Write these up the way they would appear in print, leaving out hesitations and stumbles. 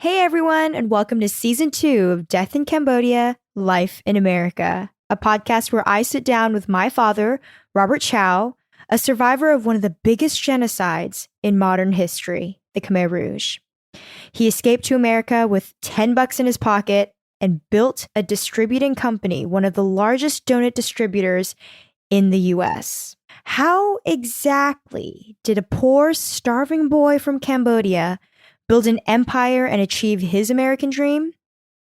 Hey everyone, and welcome to season 2 of Death in Cambodia, Life in America, a podcast where I sit down with my father, Robert Chow, a survivor of one of the biggest genocides in modern history, the Khmer Rouge. He escaped to America with $10 in his pocket and built a distributing company, one of the largest donut distributors in the US. How exactly did a poor, starving boy from Cambodia build an empire and achieve his American dream?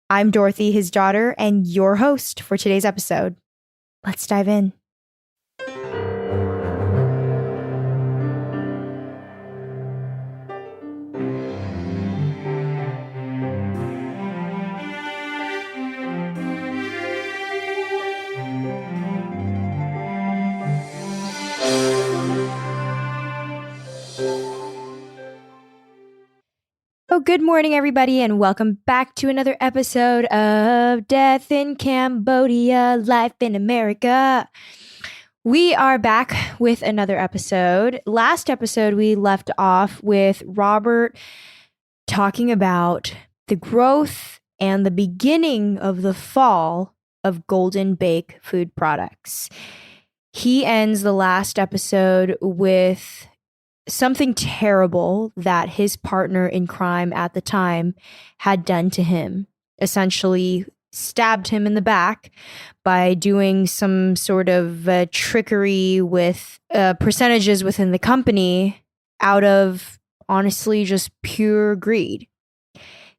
I'm Dorothy, his daughter, and your host for today's episode. Let's dive in. Oh, good morning, everybody, and welcome back to another episode of Death in Cambodia, Life in America. We are back with another episode. Last episode, we left off with Robert talking about the growth and the beginning of the fall of Golden Bake food products. He ends the last episode with something terrible that his partner in crime at the time had done to him. Essentially stabbed him in the back by doing some sort of trickery with percentages within the company out of honestly just pure greed.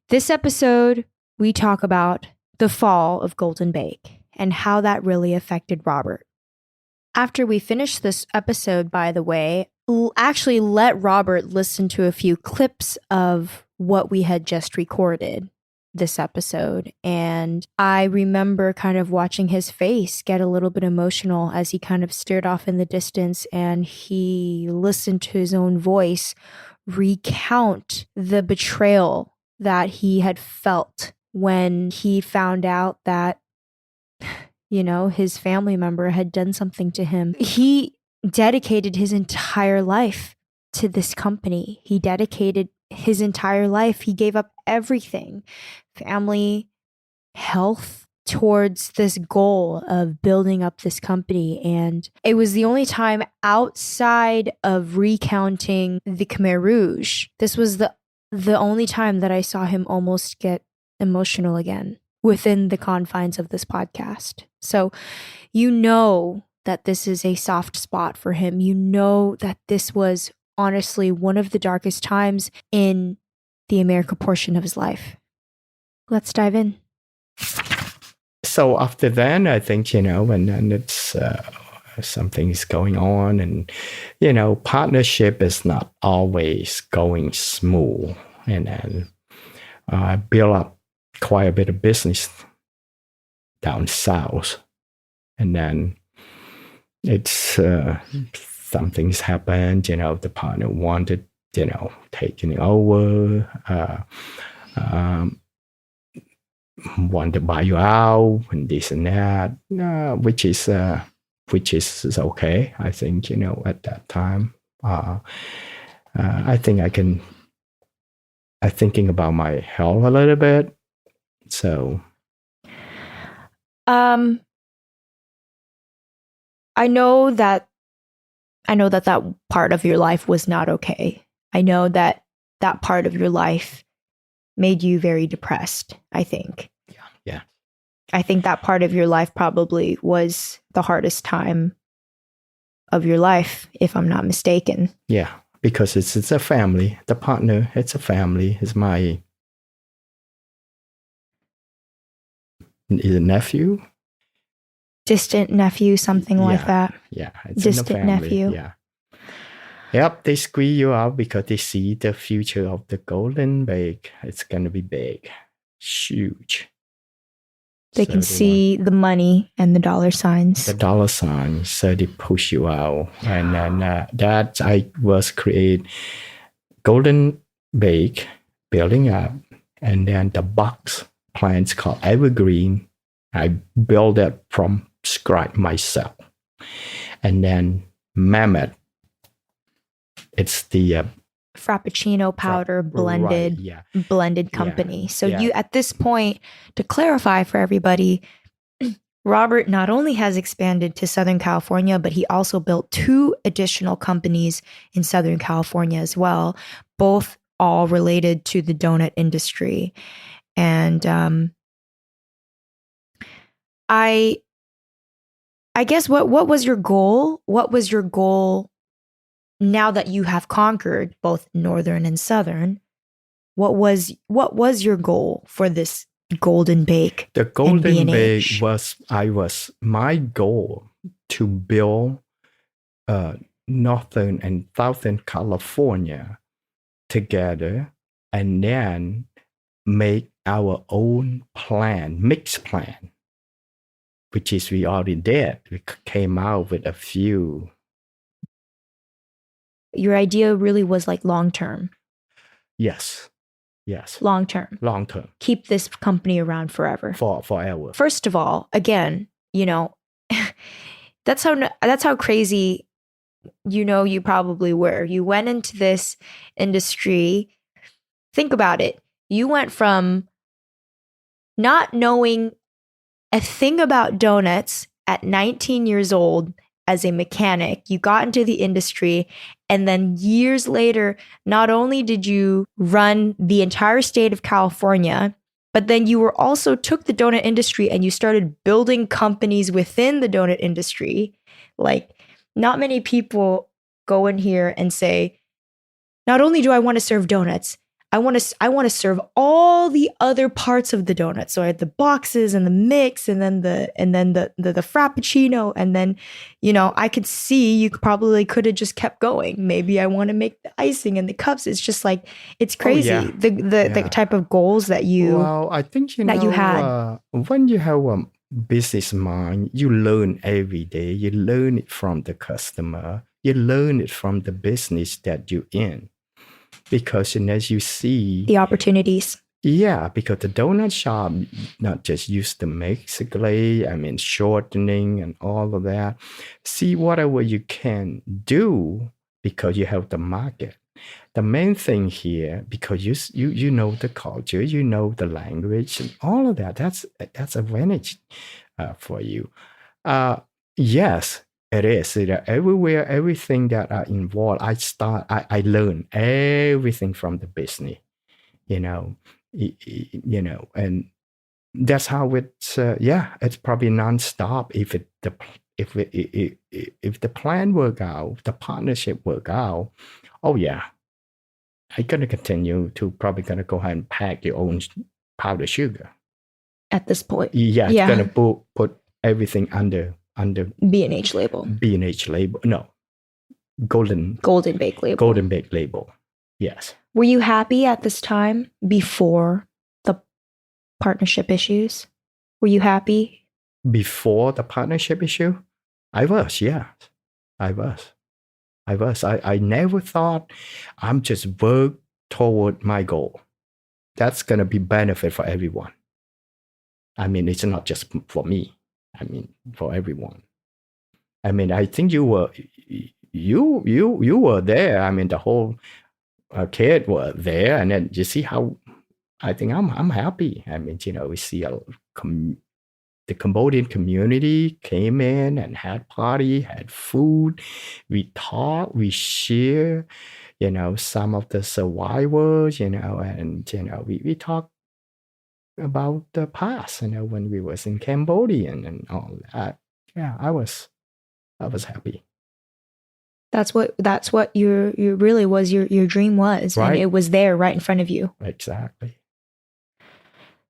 This episode, we talk about the fall of Golden Bake and how that really affected Robert. After we finish this episode, by the way, we'll actually let Robert listen to a few clips of what we had just recorded this episode. And I remember kind of watching his face get a little bit emotional as he kind of stared off in the distance and he listened to his own voice recount the betrayal that he had felt when he found out that, you know, his family member had done something to him. He dedicated his entire life to this company. He dedicated his entire life. He gave up everything, family, health, towards this goal of building up this company. And it was the only time outside of recounting the Khmer Rouge. This was the only time that I saw him almost get emotional again within the confines of this podcast. So you know that this is a soft spot for him. You know that this was honestly one of the darkest times in the America portion of his life. Let's dive in. So after then, I think, and then it's something's going on and, partnership is not always going smooth. And then I built up quite a bit of business down south. And then it's something's happened, the partner wanted, taking over, want to buy you out and this and that, which is okay. I think, at that time, I think I'm thinking about my health a little bit. So, I know that part of your life was not okay. I know that part of your life made you very depressed, I think. Yeah. I think that part of your life probably was the hardest time of your life, if I'm not mistaken. Yeah, because it's a family. The partner, it's a family. It's my nephew. Distant nephew, something like that. Yeah, it's distant nephew. Yeah. Yep, they squeeze you out because they see the future of the Golden Bake. It's going to be big, huge. They can see the money and the dollar signs. The dollar signs, so they push you out. And then that I was create Golden Bake, building up. And then the box plants called Evergreen, I built that from scratch myself. And then Mammoth, it's the Frappuccino powder blended Right, yeah. blended company. So you, at this point, to clarify for everybody, Robert not only has expanded to Southern California, but he also built 2 additional companies in Southern California as well, both all related to the donut industry. And I guess what was your goal? What was your goal now that you have conquered both Northern and Southern? What was your goal for this Golden Bake? The Golden Bake B&H? was my goal to build Northern and Southern California together, and then make our own mixed plan, which is we already did. We came out with a few. Your idea really was like long term. Yes. Long term. Keep this company around forever. Forever. First of all, again, that's how crazy, you probably were. You went into this industry. Think about it. You went from not knowing a thing about donuts at 19 years old as a mechanic. You got into the industry, and then years later, not only did you run the entire state of California, but then you were also took the donut industry and you started building companies within the donut industry. Like, not many people go in here and say, not only do I want to serve donuts, I want to serve all the other parts of the donut. So I had the boxes and the mix, and then the frappuccino, and then I could see you probably could have just kept going. Maybe I want to make the icing and the cups. It's just like, it's crazy. The type of goals that you I think you had. When you have a business mind, you learn every day. You learn it from the customer. You learn it from the business that you're in. Because as you see the opportunities. Yeah, because the donut shop not just used to mix glaze, shortening and all of that. See whatever you can do because you have the market. The main thing here, because you know the culture, you know the language and all of that. That's advantage for you. Yes. It is. Everywhere, everything that are involved, I learn everything from the business, and that's how it's. It's probably nonstop. If the plan work out, the partnership work out. Oh yeah, I'm gonna continue to probably gonna go ahead and pack your own powdered sugar. At this point, it's gonna put everything under B&H label. B&H label. No. Golden Bake label. Golden Bake label. Yes. Were you happy at this time before the partnership issues? Were you happy? Before the partnership issue? I was, yeah. I was. I never thought I'm just work toward my goal. That's going to be benefit for everyone. It's not just for me. For everyone. I think you were there. The whole kid were there, and then you see how I think I'm happy. We see the Cambodian community came in and had party, had food. We talk, we share. Some of the survivors. We talk about the past, when we was in Cambodia and all that. Yeah, I was happy. That's what your really was your dream was, right? And it was there right in front of you. Exactly.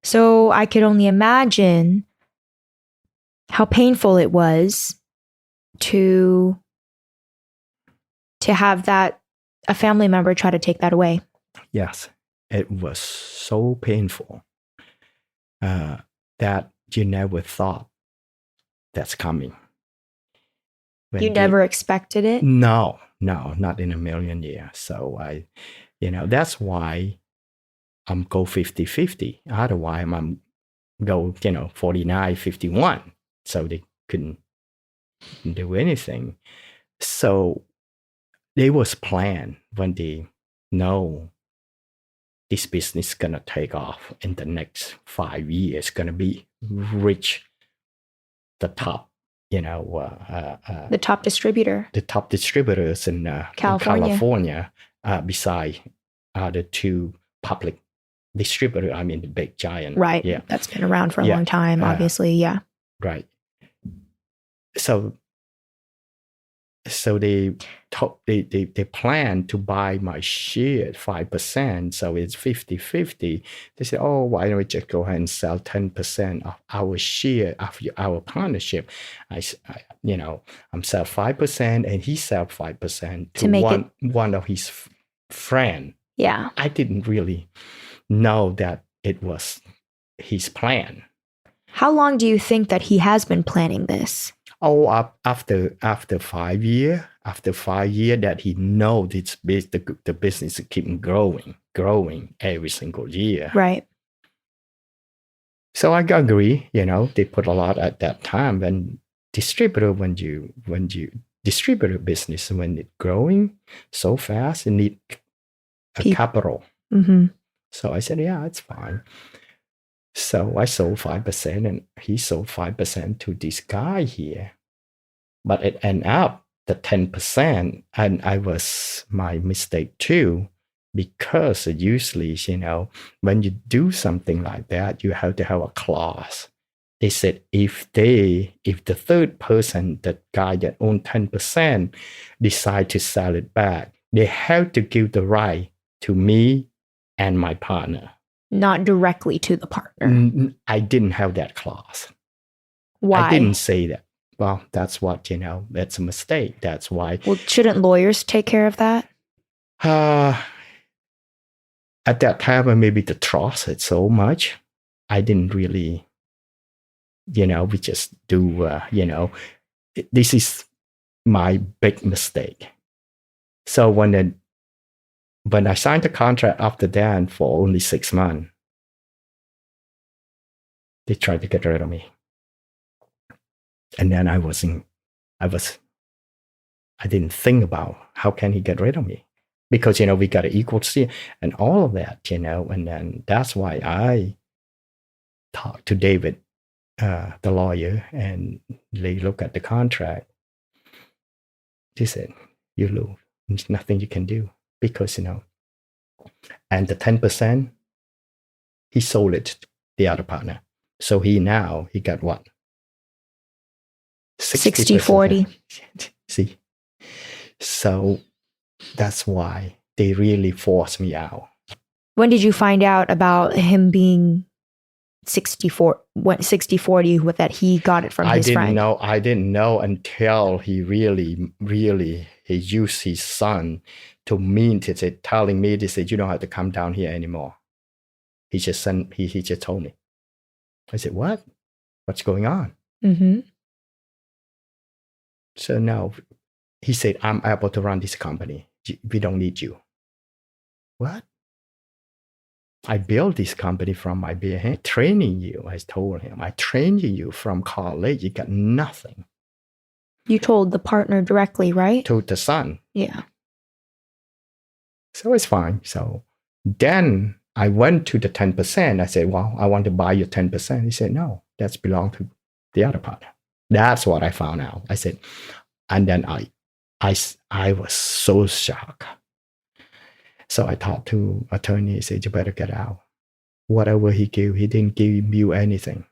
So I could only imagine how painful it was to have that a family member try to take that away. Yes, it was so painful. That you never thought that's coming. You never expected it? No, not in a million years. So that's why I'm go 50-50. Otherwise, I'm go 49-51. So they couldn't do anything. So they was planned when they no, this business is going to take off in the next 5 years, going to be reach the top, The top distributor. the top distributors in California, beside the two public distributor. I mean, the big giant. Right. Yeah. That's been around for a long time, obviously. Yeah. Right. So they plan to buy my share at 5%. So it's 50-50. They said, oh, why don't we just go ahead and sell 10% of our share of our partnership? I'm sell 5% and he sell 5% to one of his friend. Yeah. I didn't really know that it was his plan. How long do you think that he has been planning this? Oh, after 5 years, that he know the business keep growing every single year. Right. So I agree. They put a lot at that time. When distributor, when you distributor business, when it's growing so fast, it need a capital. Mm-hmm. So I said, yeah, it's fine. So I sold 5% and he sold 5% to this guy here. But it ended up the 10%, and I was my mistake too, because usually, when you do something like that, you have to have a clause. They said if the third person, the guy that owned 10%, decide to sell it back, they have to give the right to me and my partner. Not directly to the partner. I didn't have that clause. Why? I didn't say that. Well, that's what, that's a mistake. That's why. Well, shouldn't lawyers take care of that? At that time, maybe the trust it so much. I didn't really, we just do, this is my big mistake. So when I signed the contract after that for only 6 months, they tried to get rid of me. And then I didn't think about how can he get rid of me, because, we got an equal share and all of that, and then that's why I talked to David, the lawyer, and they look at the contract. He said, you lose. There's nothing you can do, because, and the 10%, he sold it to the other partner. So he got what? 60-40. See? So that's why they really forced me out. When did you find out about him being 60-40, that he got it from his friend? I didn't know until he really he used his son to mean to say, telling me, they said, you don't have to come down here anymore. He just told me. I said, what? What's going on? Mm-hmm. So now he said, I'm able to run this company. We don't need you. What? I built this company from my bare hand. Training you, I told him. I trained you from college. You got nothing. You told the partner directly, right? Told the son. Yeah. So it's fine. So then I went to the 10%. I said, well, I want to buy your 10%. He said, no, that's belong to the other partner. That's what I found out. I said, and then I was so shocked. So I talked to attorney. He said, you better get out. Whatever he gave, he didn't give you anything.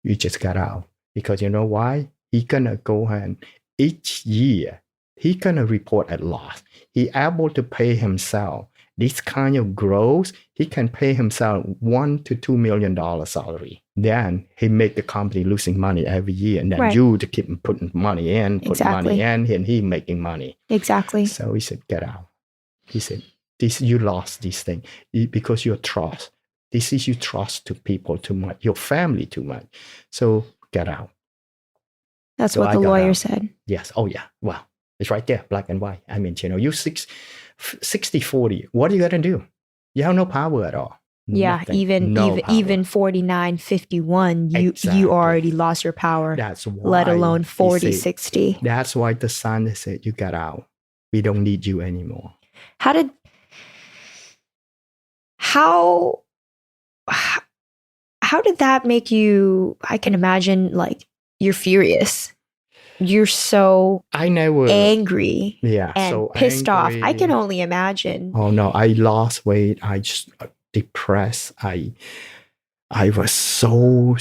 You just got out. Because you know why? He gonna go and each year, he gonna report at loss. He able to pay himself this kind of growth. He can pay himself $1 to $2 million salary. Then he make the company losing money every year, and then you to keep putting money in, money in, and he making money. Exactly. So he said, get out. He said, you lost this thing because you trust. This is you trust to people too much, your family too much. So get out. That's what the lawyer said. Yes. Oh yeah. Well, it's right there, black and white. I mean, you 60-40. What are you gonna do? You have no power at all. Yeah, Nothing. even 49-51, you already lost your power. That's why, let alone 40-60. That's why the son said, you got out. We don't need you anymore. How did how did that make you? I can imagine, like, you're furious. You're so angry and so pissed angry. off. I can only imagine. Oh no, I lost weight. I just depressed. I was so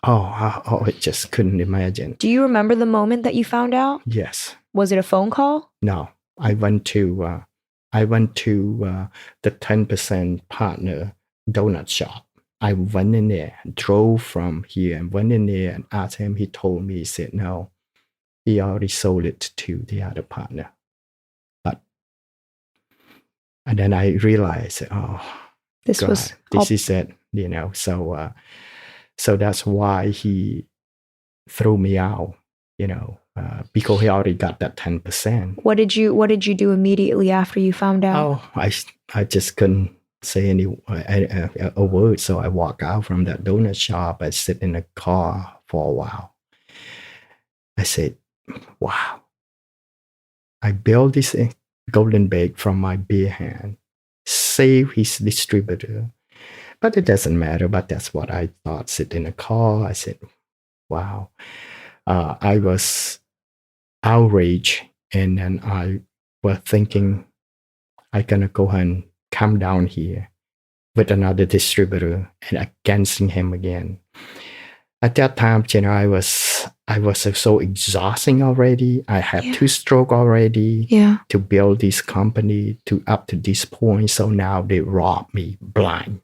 I just couldn't imagine. Do you remember the moment that you found out? Yes. Was it a phone call? No, I went to the 10% partner donut shop. I went in there, drove from here and went in there and asked him. He told me, he said, no, he already sold it to the other partner. And then I realized, this is it, you know. So that's why he threw me out, you know, because he already got that 10%. What did you do immediately after you found out? Oh, I just couldn't say a word. So I walked out from that donut shop. I sit in the car for a while. I said, wow, I built this golden bake from my bare hand, save his distributor. But it doesn't matter. But that's what I thought. Sit in a car. I said, wow. I was outraged. And then I was thinking, I'm going to go and come down here with another distributor and against him again. At that time, you know, I was so exhausting already. I had 2 strokes already to build this company to up to this point. So now they robbed me blind.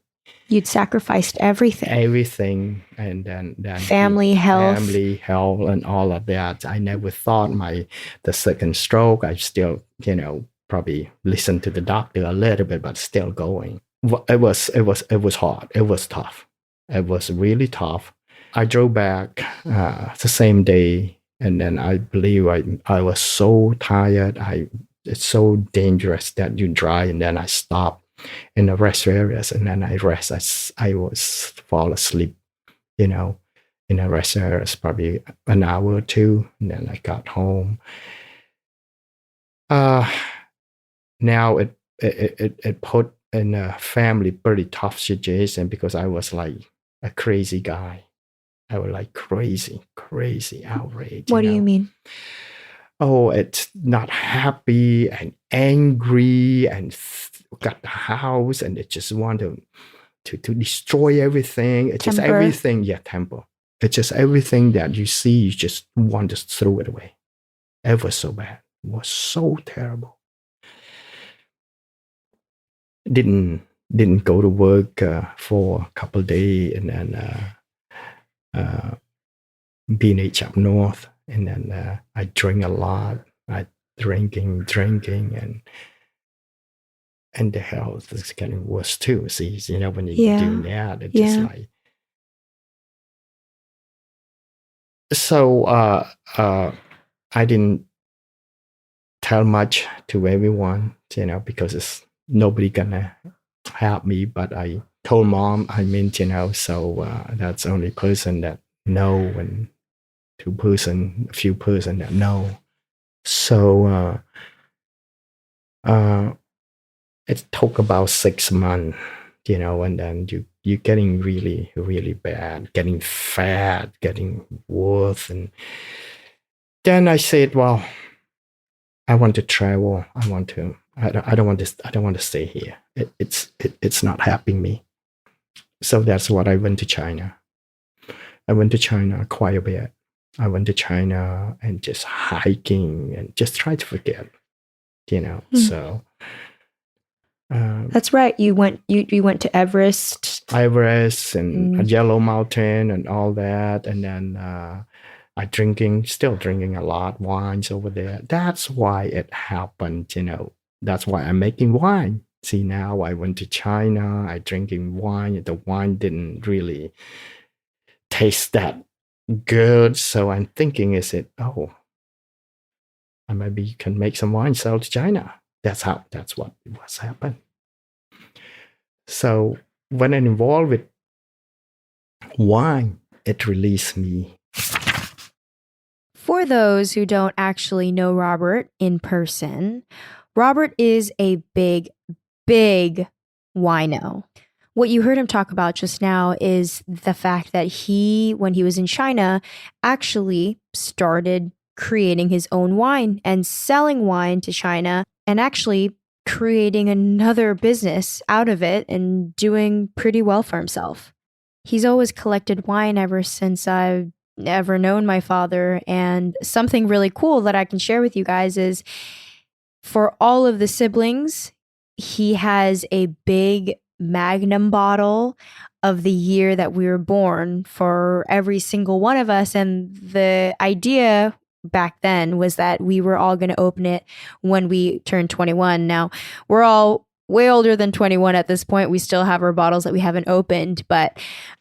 You'd sacrificed everything. And then family health, and all of that. I never thought the second stroke. I still, you know, probably listened to the doctor a little bit, but still going. It was hard. It was tough. It was really tough. I drove back the same day, and then I believe I was so tired. It's so dangerous that you drive, and then I stopped in the rest areas, and then I rest. I was fall asleep, you know, in the rest areas probably an hour or two, and then I got home. Now it put in a family pretty tough situation because I was like a crazy guy. I was like crazy outraged. What do you mean? Oh, it's not happy and angry and got the house and it just want to destroy everything. It's just everything. Yeah, temper. It's just everything that you see, you just want to throw it away. It was so bad. It was so terrible. Didn't go to work for a couple of days, and then being up north, and then I drink a lot. I drinking, and the health is getting worse too. See, you know, when you do that, it's just like. So I didn't tell much to everyone, you know, because it's nobody gonna help me. But I told mom. I mean, you know, so that's the only person that know, and a few person that know. So it took about 6 months, you know, and then you're getting really, really bad, getting fat, getting worse. And then I said, well, I want to travel. I don't want to stay here. It's not helping me. So that's what I went to China. I went to China quite a bit. I went to China and just hiking and just try to forget, you know. So that's right. You went to Everest and Yellow Mountain and all that, and then still drinking a lot wines over there. That's why it happened, you know. That's why I'm making wine. See, now I went to China. I drinking wine. The wine didn't really taste that good, so I'm thinking, maybe you can make some wine, sell to China. That's what was happened. So when I'm involved with wine, it released me. For those who don't actually know Robert in person, Robert is a big wino. What you heard him talk about just now is the fact that he, when he was in China, actually started creating his own wine and selling wine to China and actually creating another business out of it and doing pretty well for himself. He's always collected wine ever since I've ever known my father. And something really cool that I can share with you guys is for all of the siblings, he has a big Magnum bottle of the year that we were born for every single one of us. And the idea back then was that we were all going to open it when we turned 21. Now, we're all way older than 21 at this point. We still have our bottles that we haven't opened. But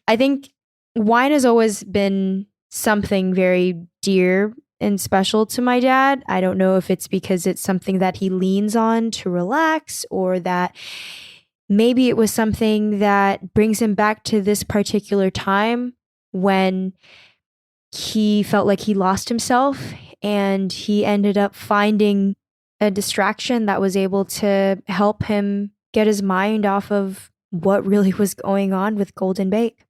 I think wine has always been something very dear and special to my dad. I don't know if it's because it's something that he leans on to relax, or that maybe it was something that brings him back to this particular time when he felt like he lost himself, and he ended up finding a distraction that was able to help him get his mind off of what really was going on with Golden Bake.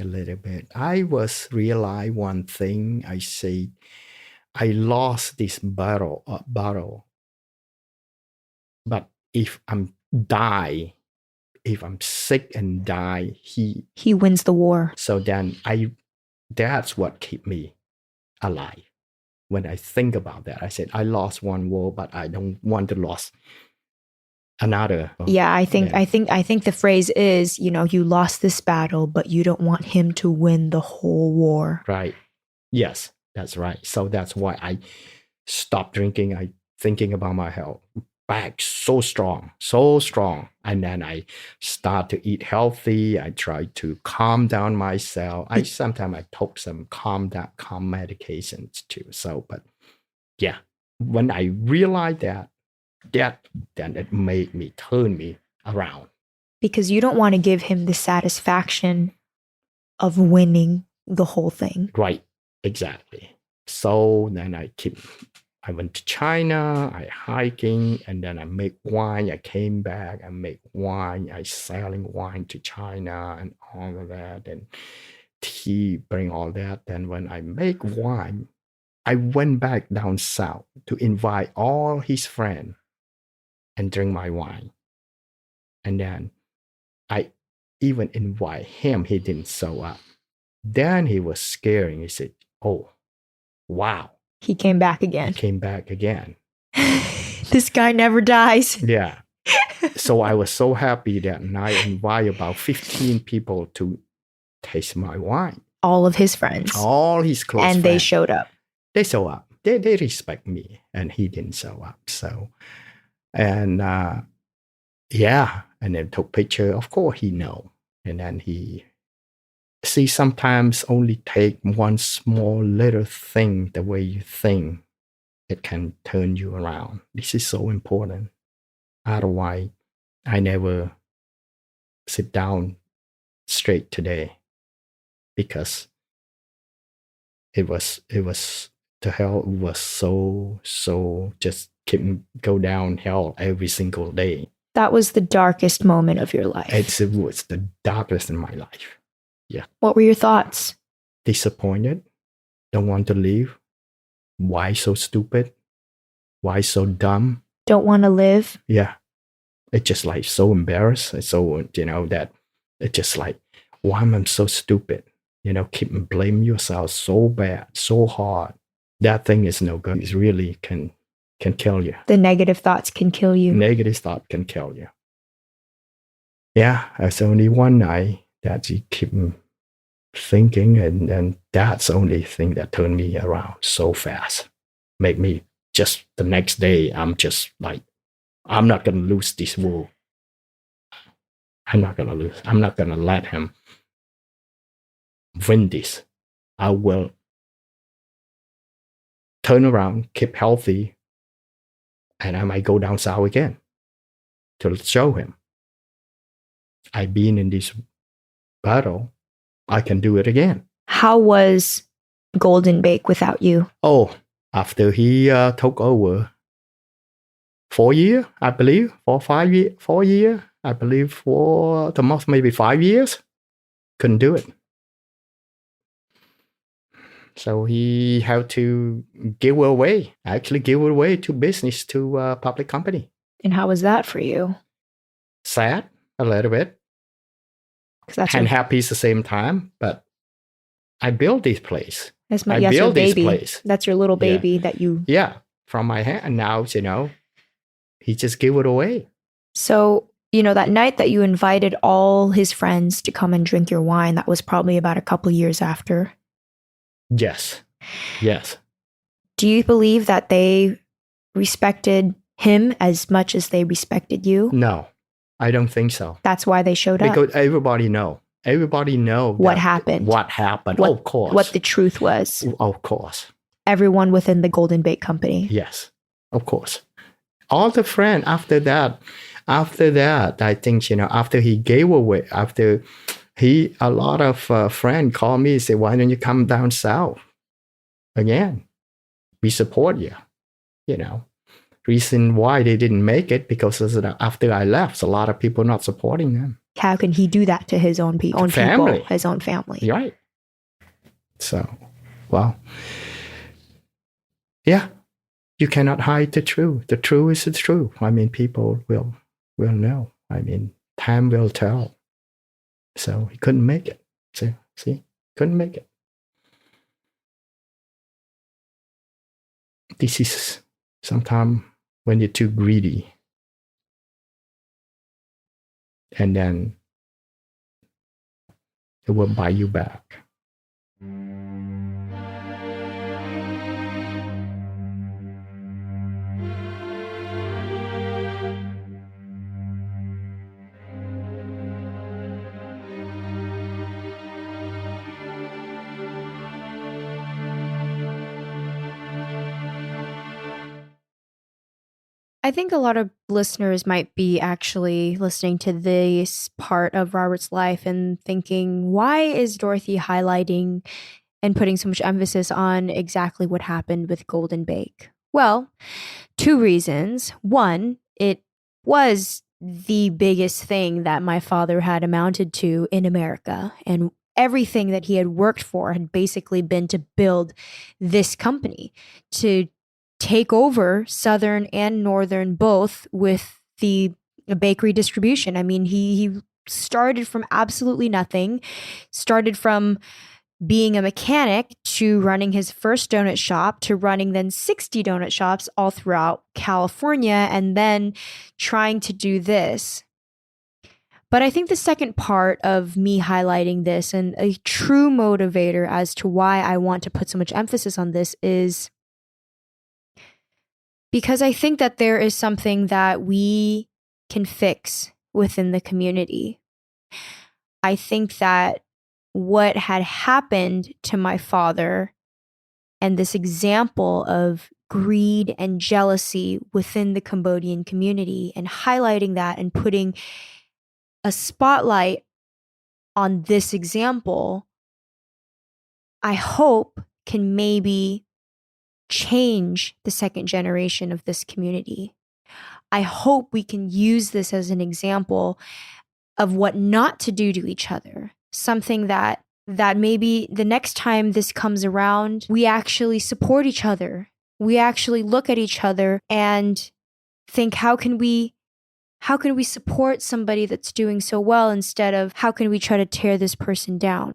A little bit. I was realize one thing. I say, I lost this bottle. But if I'm sick and die, he wins the war. So then that's what keep me alive. When I think about that, I said, I lost one war, but I don't want to lose another. Yeah, I think the phrase is, you lost this battle, but you don't want him to win the whole war. Right. Yes, that's right. So that's why I stopped drinking. I thinking about my health. Back so strong. And then I start to eat healthy. I try to calm down myself. Sometimes I took some calm medications too. So, but yeah, when I realized that then it made turn me around. Because you don't want to give him the satisfaction of winning the whole thing. Right, exactly. So then I went to China, I hiking, and then I make wine. I came back, I make wine. I selling wine to China and all of that, and tea, bring all that. Then when I make wine, I went back down south to invite all his friends and drink my wine. And then I even invite him. He didn't show up. Then he was scaring. He said, "Oh, wow." He came back again. This guy never dies. Yeah. So I was so happy that I invited about 15 people to taste my wine. All of his friends. All his close friends. And they showed up. They show up. They respect me, and he didn't show up. So, and yeah, and then took picture. Of course, he know. And then he sometimes only take one small little thing, the way you think, it can turn you around. This is so important. Otherwise, I never sit down straight today, because it was the hell was so just go downhill every single day. That was the darkest moment of your life. It was the darkest in my life. Yeah. What were your thoughts? Disappointed. Don't want to leave. Why so stupid? Why so dumb? Don't want to live. Yeah. It's just like so embarrassed. It's so, that it's just like, why am I so stupid? Keep blame yourself so bad, so hard. That thing is no good. It really can kill you. The negative thoughts can kill you. Negative thought can kill you. Yeah. It's only one night that you keep thinking, and that's the only thing that turned me around so fast. Make me just the next day, I'm just like, I'm not going to lose this war. I'm not going to lose. I'm not going to let him win this. I will turn around, keep healthy, and I might go down south again to show him I've been in this battle. I can do it again. How was Golden Bake without you? Oh, after he took over 4 years, I believe, 4 years, I believe for the most, maybe 5 years. Couldn't do it. So he had to give it away to business, to a public company. And how was that for you? Sad a little bit. And happy at the same time, but I built this place. That's your baby. Place. That's your little baby that you... Yeah, from my hand. And now, he just gave it away. So, that night that you invited all his friends to come and drink your wine, that was probably about a couple years after. Yes. Do you believe that they respected him as much as they respected you? No, I don't think so. That's why they showed up? Because everybody know what happened. Of course. What the truth was. Of course. Everyone within the Golden Bake Company. Yes, of course. All the friends after that, I think, after he gave away, a lot of friends called me and said, why don't you come down south again? We support you. Reason why they didn't make it, because after I left, a lot of people not supporting them. How can he do that to his own people, his own family? Right. So, well, yeah, you cannot hide the truth. The truth is the truth. People will know. Time will tell. So he couldn't make it. So, see, couldn't make it. This is sometimes when you're too greedy, and then it will buy you back. I think a lot of listeners might be actually listening to this part of Robert's life and thinking, why is Dorothy highlighting and putting so much emphasis on exactly what happened with Golden Bake? Well, 2 reasons. One, it was the biggest thing that my father had amounted to in America, and everything that he had worked for had basically been to build this company, to take over Southern and Northern both with the bakery distribution. He started from absolutely nothing, started from being a mechanic to running his first donut shop to running then 60 donut shops all throughout California, and then trying to do this. But I think the second part of me highlighting this, and a true motivator as to why I want to put so much emphasis on this, is because I think that there is something that we can fix within the community. I think that what had happened to my father and this example of greed and jealousy within the Cambodian community, and highlighting that and putting a spotlight on this example, I hope can maybe change the second generation of this community. I hope we can use this as an example of what not to do to each other. Something that maybe the next time this comes around, we actually support each other. We actually look at each other and think, how can we support somebody that's doing so well, instead of how can we try to tear this person down?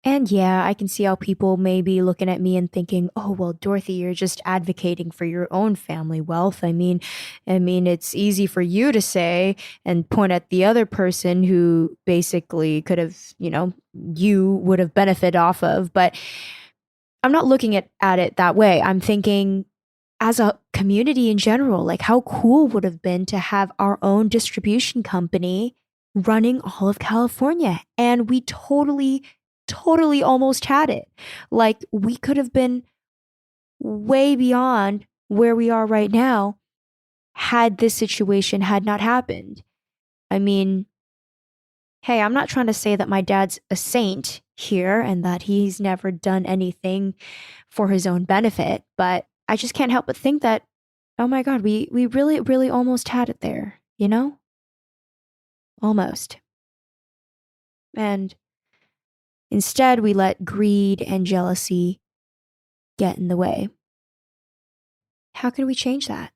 And yeah, I can see how people may be looking at me and thinking, oh, well, Dorothy, you're just advocating for your own family wealth. I mean, it's easy for you to say and point at the other person who basically could have, you would have benefited off of. But I'm not looking at it that way. I'm thinking, as a community in general, like, how cool would have been to have our own distribution company running all of California. And we totally almost had it. Like, we could have been way beyond where we are right now had this situation had not happened. I mean, hey, I'm not trying to say that my dad's a saint here and that he's never done anything for his own benefit, but I just can't help but think that, oh my God, we really almost had it there, almost. And instead, we let greed and jealousy get in the way. How can we change that?